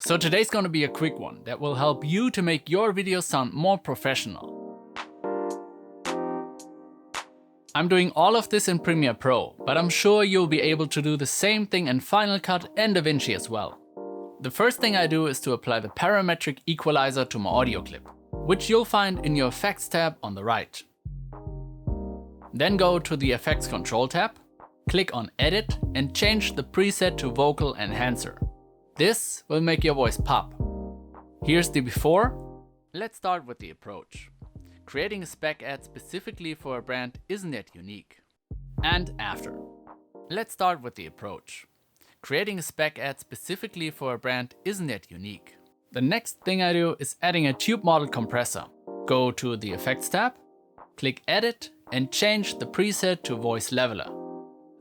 So today's gonna be a quick one that will help you to make your videos sound more professional. I'm doing all of this in Premiere Pro, but I'm sure you'll be able to do the same thing in Final Cut and DaVinci as well. The first thing I do is to apply the Parametric Equalizer to my audio clip, which you'll find in your Effects tab on the right. Then go to the Effects Control tab, click on Edit and change the preset to Vocal Enhancer. This will make your voice pop. Here's the before. Let's start with the approach. Creating a spec ad specifically for a brand isn't yet unique. And after. Let's start with the approach. Creating a spec ad specifically for a brand isn't yet unique. The next thing I do is adding a tube model compressor. Go to the Effects tab, click Edit and change the preset to Voice Leveler.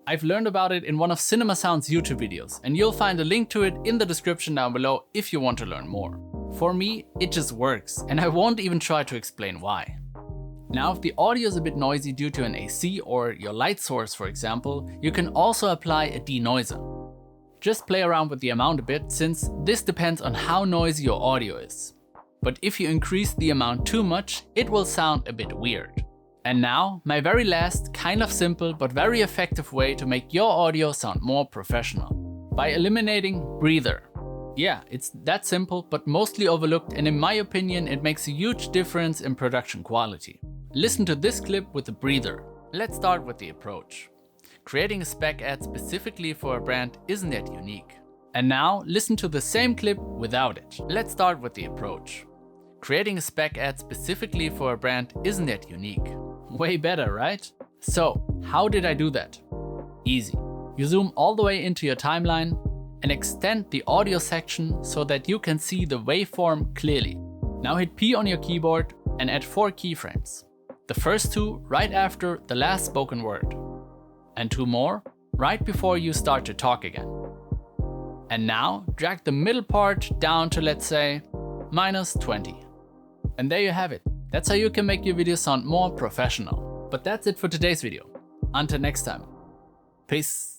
I've learned about it in one of Cinema Sound's YouTube videos, and you'll find a link to it in the description down below if you want to learn more. For me, it just works, and I won't even try to explain why. Now, if the audio is a bit noisy due to an AC or your light source, for example, you can also apply a DeNoiser. Just play around with the amount a bit, since this depends on how noisy your audio is. But if you increase the amount too much, it will sound a bit weird. And now, my very last, kind of simple but very effective way to make your audio sound more professional. By eliminating breather. Yeah, it's that simple but mostly overlooked, and in my opinion it makes a huge difference in production quality. Listen to this clip with the breather. Let's start with the approach. Creating a spec ad specifically for a brand isn't yet unique. And now, listen to the same clip without it. Let's start with the approach. Creating a spec ad specifically for a brand isn't yet unique. Way better, right? So, how did I do that? Easy. You zoom all the way into your timeline and extend the audio section so that you can see the waveform clearly. Now hit P on your keyboard and add 4 keyframes. The first 2 right after the last spoken word. And 2 more right before you start to talk again. And now drag the middle part down to, let's say, -20. And there you have it. That's how you can make your video sound more professional. But that's it for today's video. Until next time. Peace.